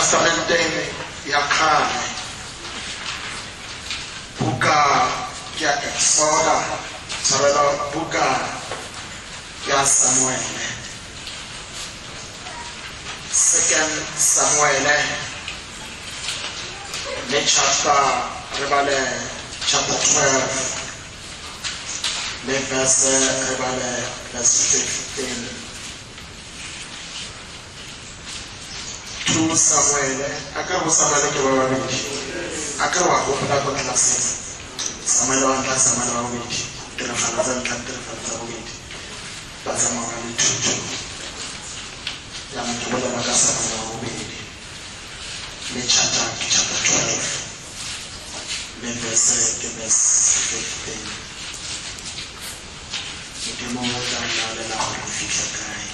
Testamenteng ya kale buka ya Exoda sarelo buka ya Samuel 2 Samuel le chapter 12 le verse 15 2 Samuel akabu Samuel ke baba bidi akawa go pela go class Samuel wa ntla Samuel wa bidi tena fala za ntla bidi ba za ma ba thuto ya motho ba ka Samuel wa bidi le chapter 12 le verse 15 ke mo tla la la go fihla kae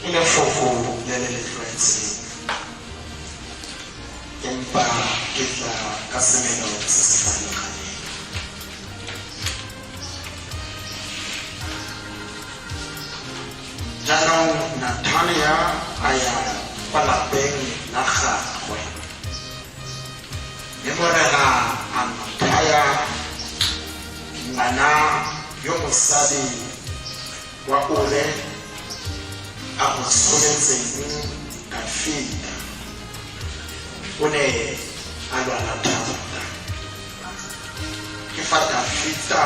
Ina fofo le influence empa kitla ka semelo se se farologaneng jaanong Natalia a ya kwa lapeng la gagwe le morena a mothaya ngwana yo mosadi wa Ure a go soletseng Dafita o ne a lwala thata ke fa Dafita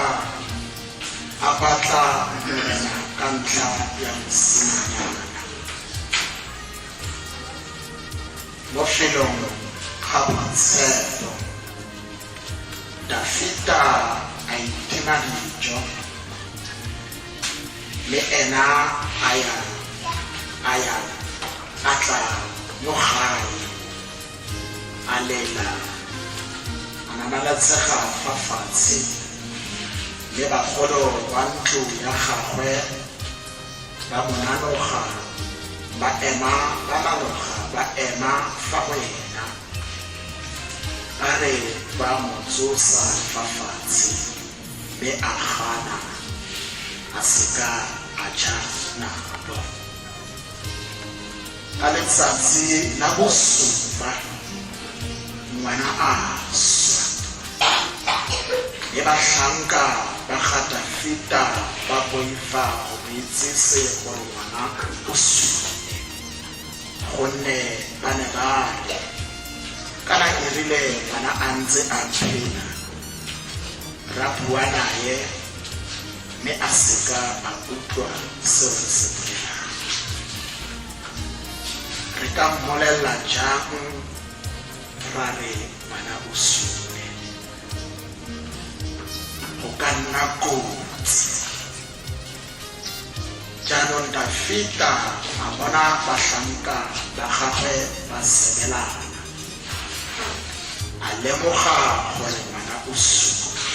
a batla morena ka ntlha ya mosimanyana mo felong ga boitshepo Dafita a itima dijo le ena aya atla mo gae a lela a namalatsega fa fatshe le bagolo ba ntlo ya gagwe ba monanoga ba ema fa wena ba re ba mo tsosa fa fatshe be a gana a seka a ja nabo ka letsatsi la bosupa ngwana a swa le bahlanka ba ga Dafita ba boifa go itsese gore ngwana o sule gonne ba ne ba re kana e rile ngwana a ntse a phela ra bua naye mme a seka a utlwa seo re se bolelang re ka mmolelela jang ra re ngwana o sule go ka nna kotsi jaanong Dafita a bona bahlanka ba gagwe ba sebelana a lemoga gore ngwana o sule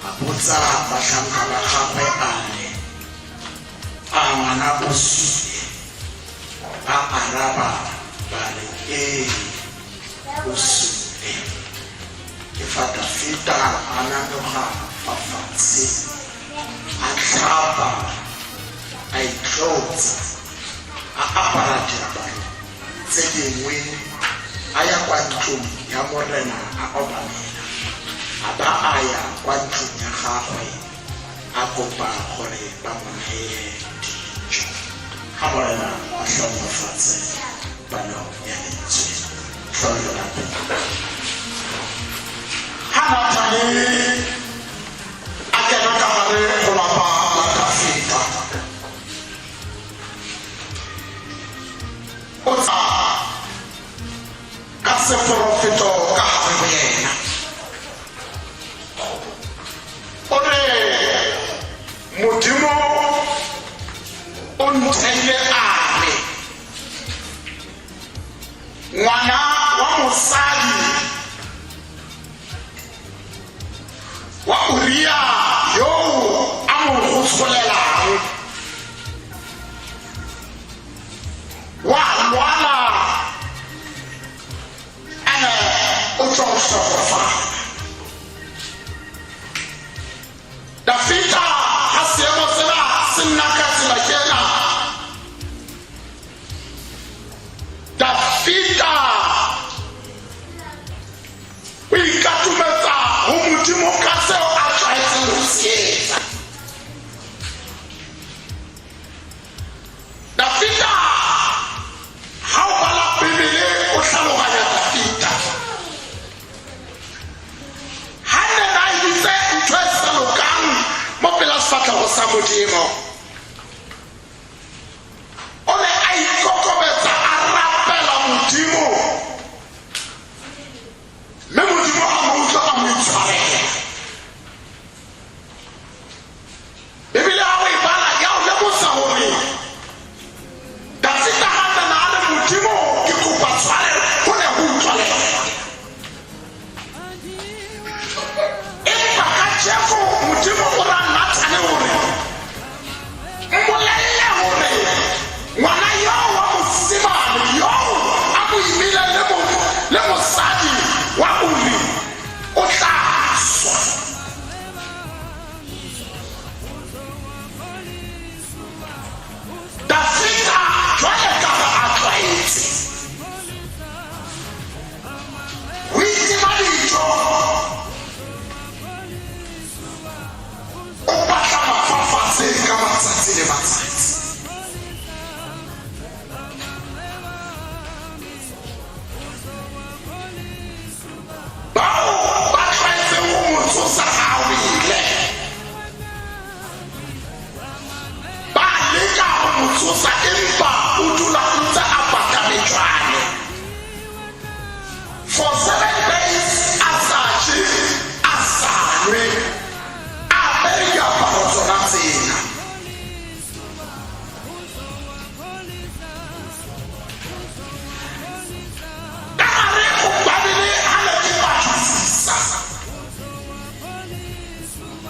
a botsa bahlanka ba gagwe a re a ngwana o sule ba araba ba re ee o sule ke fa Dafita a nanoga fa fatshe a tlhapa a itlotsa a apara diaparo tse dingwe a ya kwa ntlong ya morena a obamela a ba a ya kwa ntlong ya gagwe a kopa gore ba mo neye dijo ga morena a tlhomofatse palo ya lentswe tlholela ha Natalia a kena ka gare go lapa la Dafita o tsa ka seprofeto tswang go yena o re Modimo o ntheile a re ngwana wa mosadi wa Uria yo a mo gotsholelang wa lwala ane o tswa go hlokofala. Dafita ha seemo sena se nna ka tsela kena, Dafita o ikatumetsa ho Modimo ka seo a tlwaetseng ho se etsa. Dafita ha o bala Bibele o hlaloganya Dafita ha ne na itse ntho e sa lokang mo pela sefatlhego sa Modimo. O ne a ikokobetsa a rapela Modimo, mme Modimo a mo utlwa a mo itshwarela. Bibele ha o e bala ya o lemosa hore Dafita ha nna a le Modimo ke kopa tshwarelo go ne go utlwalela. Empa kajeko Modimo o ra Nathane hore mmolelle hore ngwana yo wa mosimane yo a mo imile le mosadi wa Uri o tla swa. Dafita jwale ka a tlwaetse o itima dijo, o batla mafafatshe ka matsatsi le matsatsi. Bao ba tlwaetseng ho mo tshosa ha o ile ba leka ho mo tshosa, empa o dula o ntse a pata metjhwane. For 7 days a sa je a sa nwe a bere diaparo tsona tsena. Ka gare go Bibele ha ne ke batlisisa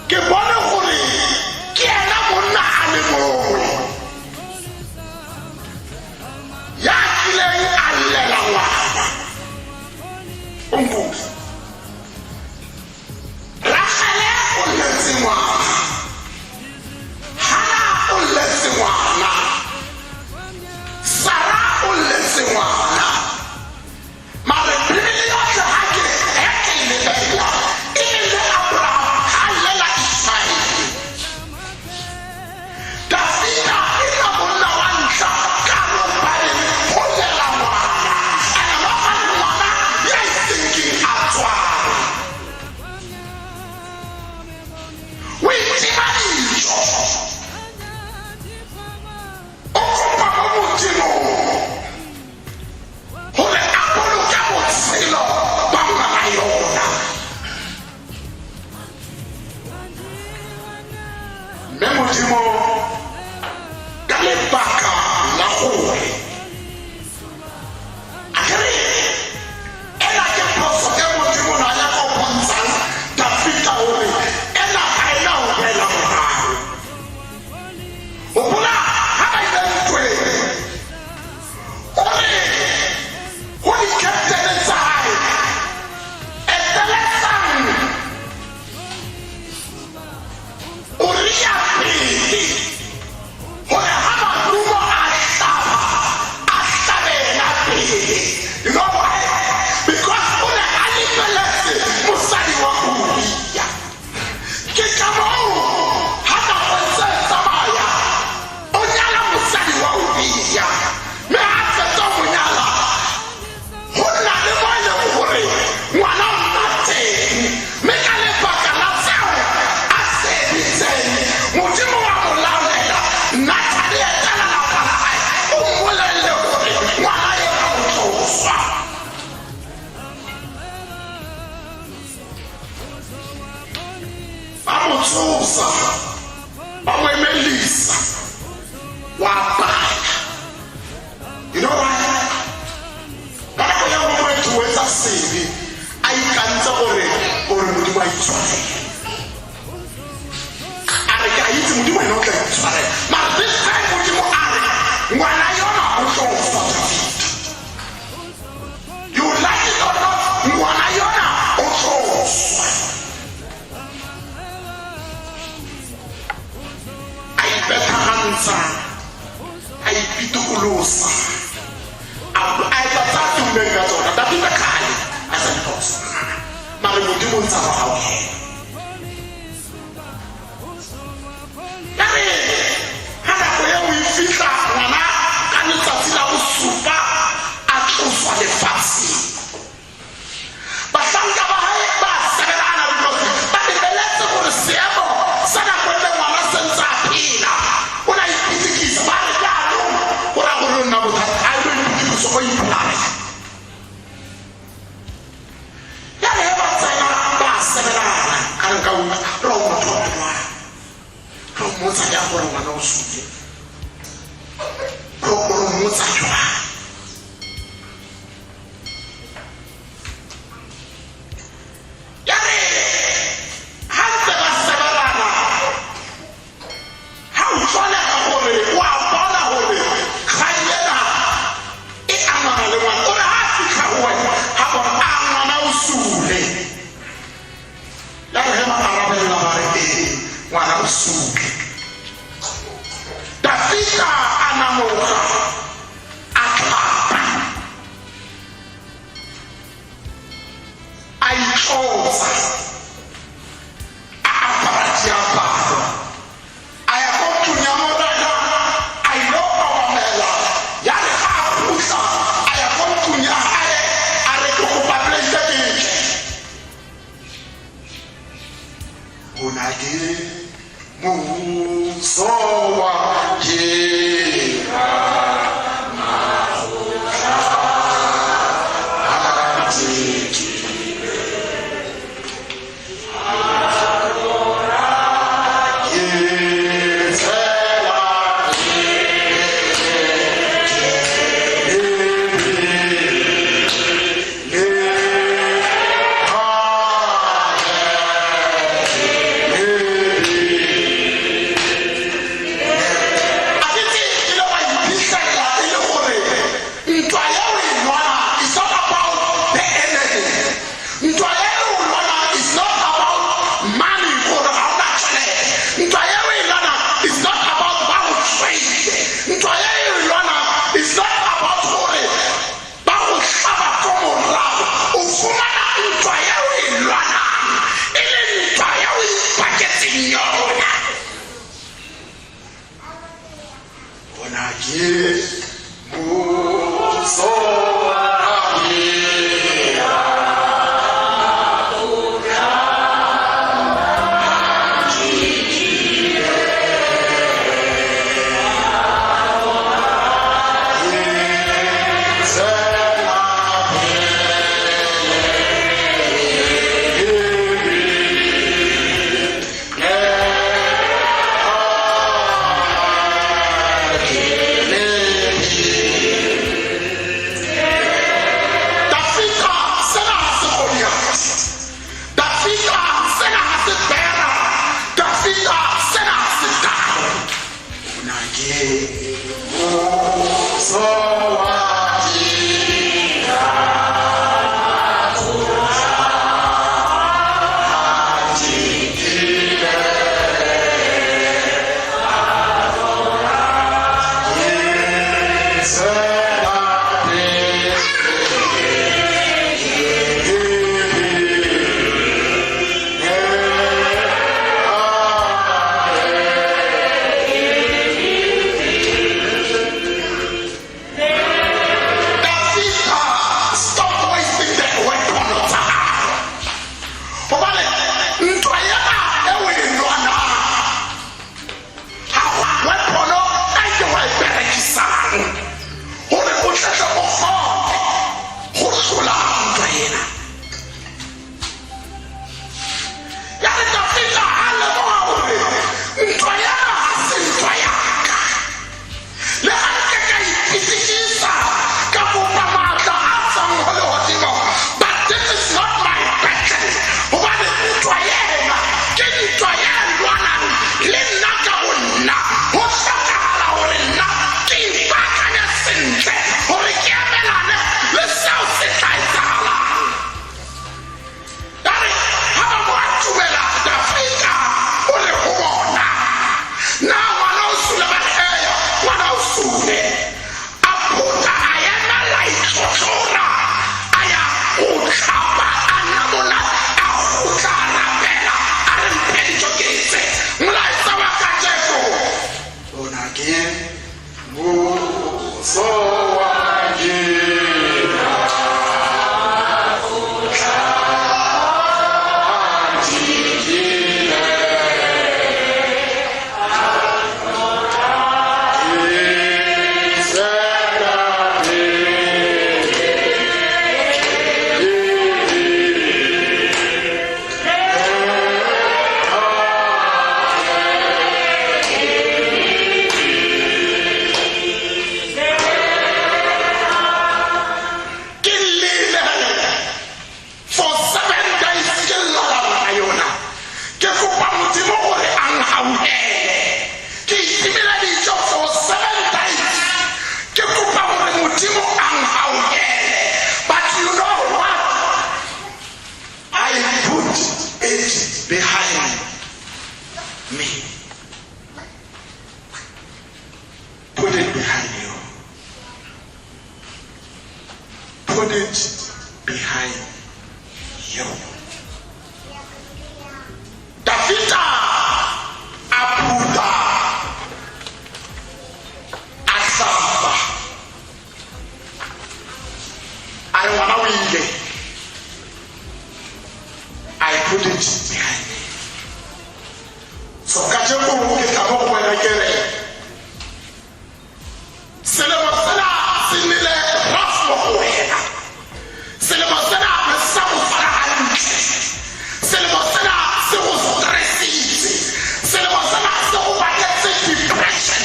ke bone gore ke ena monna a le mongwe ya kileng a llela ngwana o nkutla. Rachele o letse ngwana, Hana o letse ngwana, Sara o letse ngwana. Mare Bibele yotlhe ha ke lebelela e le Abraham ha llela Ismaele. Dafita e na monna wa ntlha ka mo Bibele ho llela ngwana, ene wa ngwana ya iseng ke a Susa, Mama Melissa, Wabaya. You know why? But I am going to wait and see. I can't tell or do I try? I can't do my own try. But this time, what you are, when I am also you like it or not, you are also. I better answer. I beat Ulosa. I got to make that order. That is the kind as a person. Mario Dimons are our head. Hana we feel that Nana can you consider super at for the fancy. But some Gabahai bus, Sagarana, but the lesson for the Siamo, Sana Kwenda Wana Sensa Pina. When I speak his Marigado, what I will know that I will do so you plan. Yaheba Sana bus, Sagarana, and go from Mozayamor Manosu. From Mozayamor. Tafika anamoka akapa aichoza aparatia paro ayakotunyamodaga ailokawamela yale hapusa ayakotunya arekokupablezeike unage Musowa Jira Mahoja Atikire Adora Yetela it behind me. Put it behind you. Put it behind you. Davida apuda asamba. I wanna win it. I put it behind me. So kajeku ke kamo kwa nakere. Selemosana sinile rafmo kuhena. Selemosana mesamu farahanti. Selemosana sewu stressiti. Selemosana sewu bagetse depression.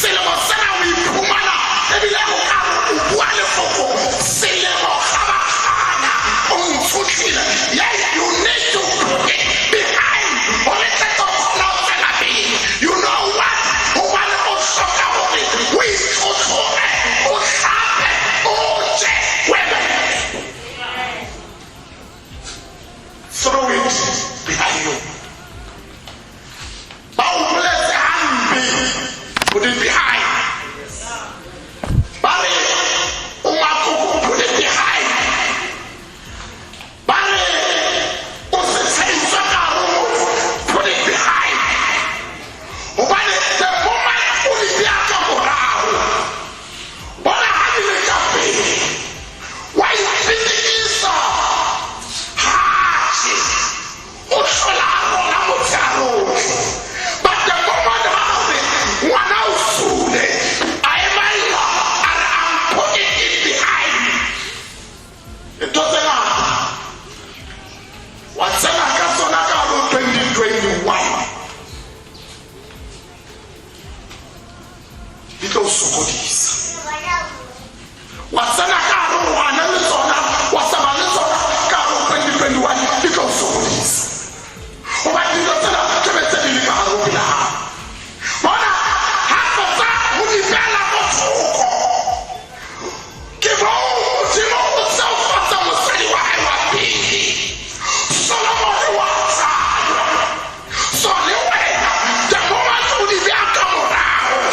Selemosana wipumana. Ebile ukaru ubuale foko. Selemokaba kana. Umfutile. Yeah, you need to put it behind. You know what? Throw it behind you. Put it behind. Put it behind. Put it behind. The moment why you think this but the moment one else I am and I'm putting it behind me. It doesn't matter. What's 2021? Because so good is. What's an account? What's a man? Because so good is. What did you tell us? To be telling you how to be now. What half of that would be better for Foko. Give all the self for some say why I was being. Solomon was so anyway, the moment would be a come around.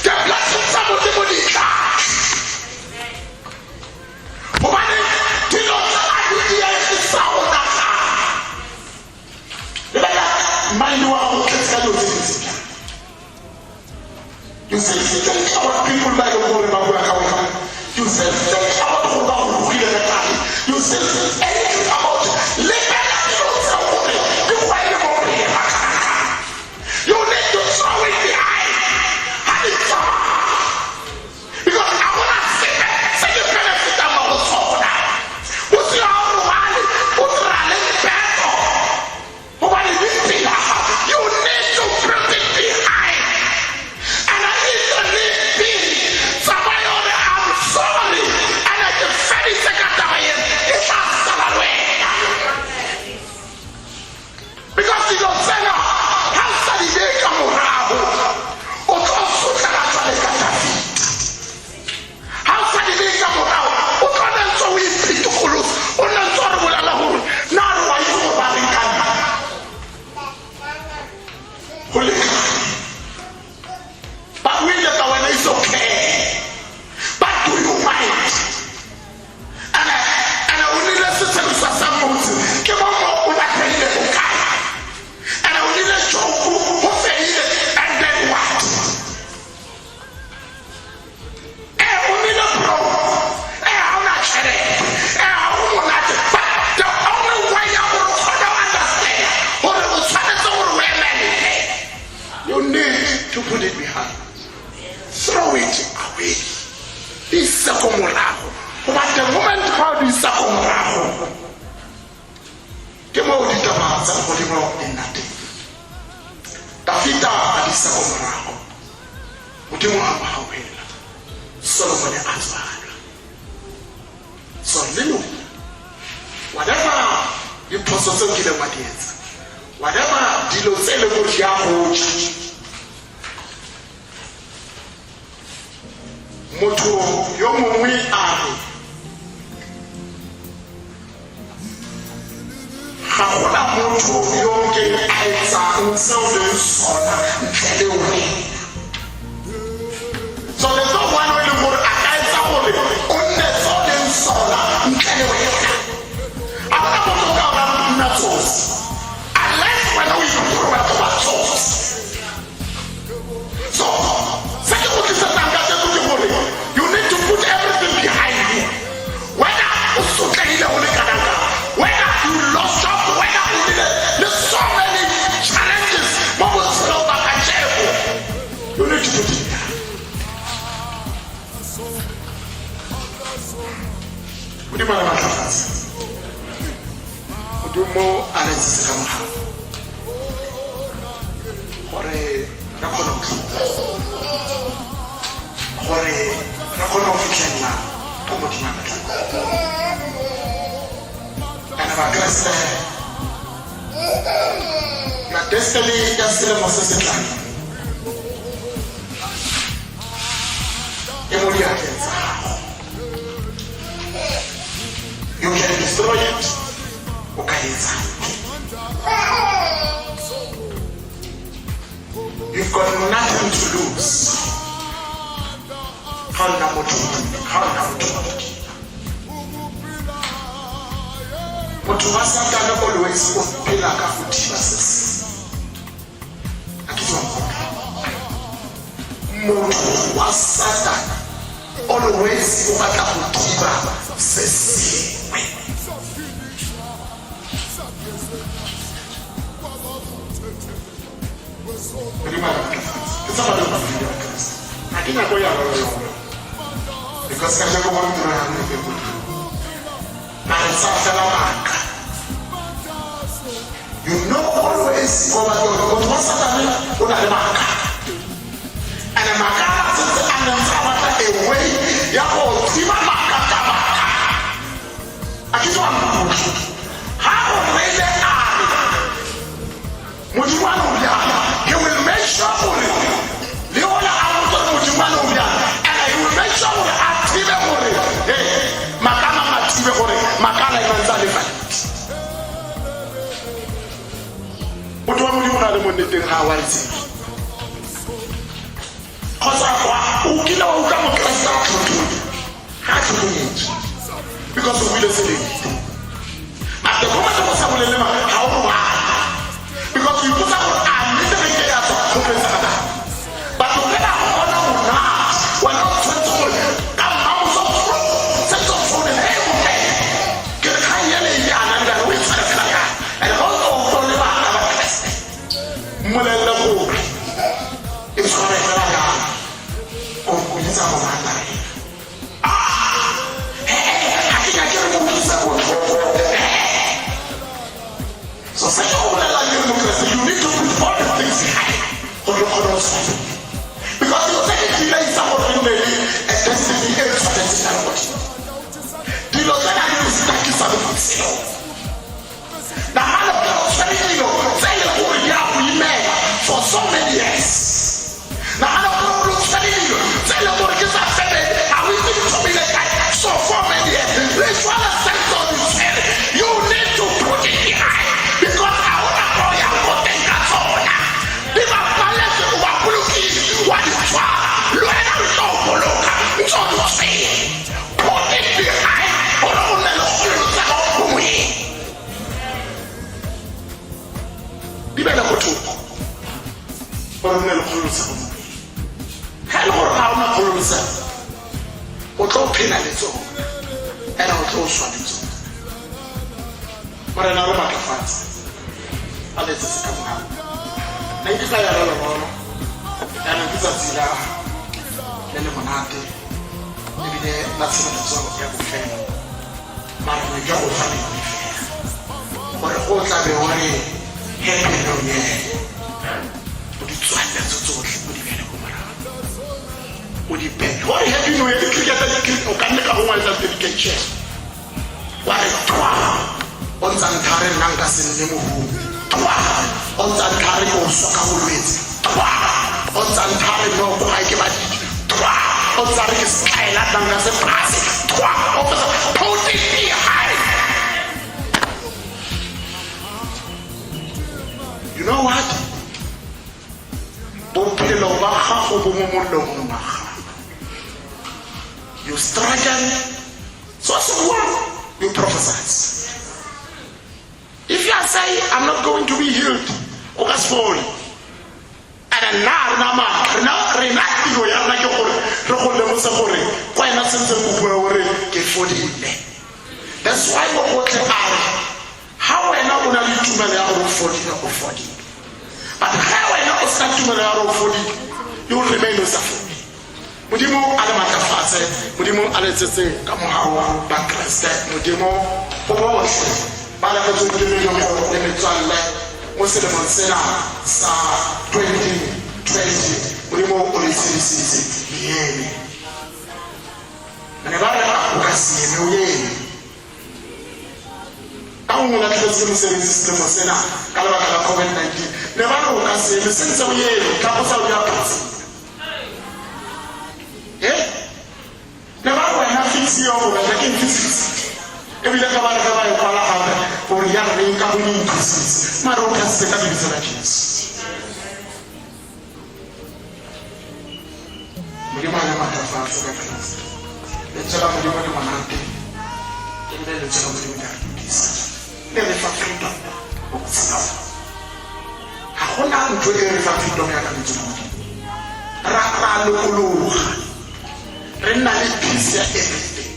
The blessings of the body catch. What did you tell us? The sound that mind you are okay, you say think about people like the world about where you say think about the world you say anything about living you find the world you need to throw it behind and it's because I want to say the benefit of our soul what's your rally what's rally better what is this thing you need to bring it behind and I need to be somebody on the I'm sorry and I can very second time it's not salary because you don't say no how study they come around or also how study they come around or come so we speak to Kulus or not so now why you are Holy God. But we that when it's okay. But do you mind? And I will need to tell you something. Come on, when I pray the book. And I will need to show who say it and then what? And I will need to pro. And I will not share it. And I will not. But the only way I will understand or I will try to remember. You need to put it behind. Throw it away. This Sakomorao. But the moment how this Sakomorao. Come out in the mouth and put him out in nothing. Davida and this Sakomorao. Put him out of him. Solomon Asbad. So, little. Whatever you process of the materials. Whatever did you say about your moto yomumwi ari hakuna motho yo ke a etsang seo le sona ntle le wena. So there's no one way to go against the Holy. Only so then sola ntle le wena. Abana motho ka ba nna source. Unless when we prove our source. So, second what is the you need to put everything behind you. Whether whether you lost job, whether you did it, there's so many challenges. You need to put it down. What do you want to do more analysis come out? Your destiny is still Moses. You can destroy it. You've got nothing to lose. Motho wa Satana always phela ka go thiba sese. Akizwa motho wa Satana always o batla go thiba sese. Because I never want to have people. You know always over your what's happening on the market. And the market and the away. You have to I just want to how they are. What you want to you will make sure the only out of what you want to and you will make sure active Makana active Makana what do you want to do how I see? Because we will say at the moment of how because we put out but to get our honor we're not trying to come out of set of food and get and we and also it's so you need to put all the things behind on your other side. Because you take it to lay someone in a destiny else for the watch. Do you know that I use that is the man of God saying the whole year we made for so many years. The man of God looks at you, tell the Lord Jesus said it, and we need to be like that so for many years. Let's try to sense on you said you need to put it behind. Because I want to call you for the castle. If I palace you are looking, what is wrong? Look at how it's all for look. It's all to say. Put it behind. Or only the whole way. You better go to. Or only the whole way. Hello, how much will you say? What all penalty? And I'll close for it. But another matter of fact. And it's a come out. Thank you for your love. And it's a zilla. Then the monate. Maybe they're not some of the song of your family. But we go with family. But the whole time they want to help you. But it's like that's so would you pay? What have you know? The creator can make a woman that dedication. Why? On Zantari Nangas in Limu. On Zantari or Sokawit. On Zantari no Haikibati. On Zari Skylat Nangas and Plastic. Put it behind. You know what? Bophelo ba gago bo mo molomong wa gago. You struggle, so you prophesy. If you are saying, I'm not going to be healed, focus for it. And now, that's why we're working hard. How I know when I need to marry out of 40. But how I know it's not to marry out of 40, you will remain with suffering. Mudimo alamata fase, mudimo aletsese kamuhawa bakreste, mudimo powoshe. Bala ko mudimo yo le metswalle, mo se le monsena sa 2020, mudimo olisisi yemi. Ne bala ko kasi yemi. Quand on a fait ce service de Monsena, quand on a fait la COVID-19, ne va pas nous casser, mais c'est ça où il est, quand on s'en passe. Ne va pas nous fixer, on va faire une physique. Et puis, on va faire pour regarder une cabine de physique. Mais on va faire une cabine de physique. Je vais aller à ma femme, c'est la classe. Le tchala me demande mon ante. Et le tchala me demande never freedom. I want to enjoy the freedom I can do. Rara lulu. Renali peace everything.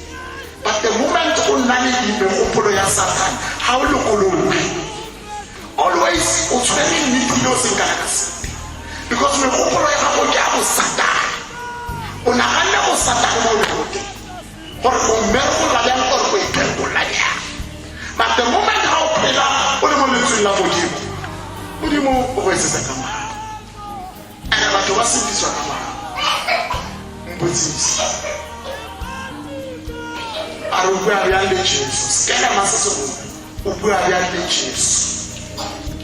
But the moment unani the upolo ya Satan, how lulu. Always utswelling me to galaxy. Because me upolo ya hapo Satan. Unahanda ko Satan mo wote. Por comer la yan por ko la ya. But the moment how Pela, what do you do in Lamborghini? What do you move over to the camera? And I'm about to watch this camera. What is this? I don't wear the Jesus. Get a master who wear the Jesus.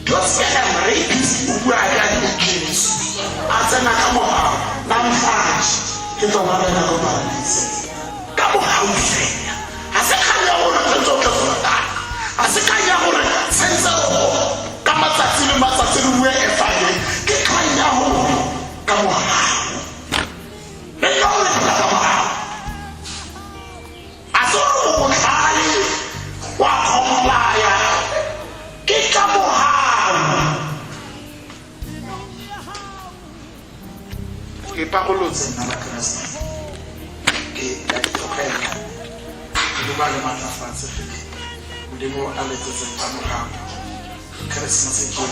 Just get a rapist who wear the Jesus. As an Akamoha, I'm fast. Get on my paradise. Come on, how you say? As a Kaya, I'm Asikanya hore senza kama tatili masatili we efanye kikanya hore kama ndio kama azuru kuhali wa komlaya kikamuha e parolo zena la Christ che la tocca domani mata fanza Demo Alexis and Abraham, Christmas again,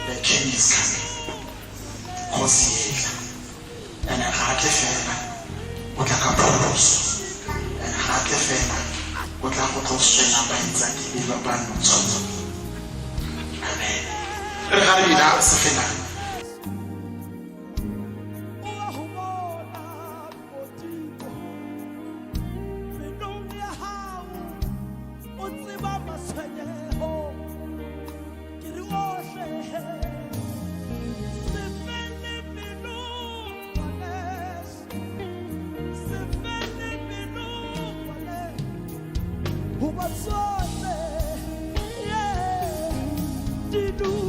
the King is coming. Consider and a heart affair, what I can propose, and a heart affair, what I can constrain and binds and give you a band of something. Amen. And how do you know? Safina. Do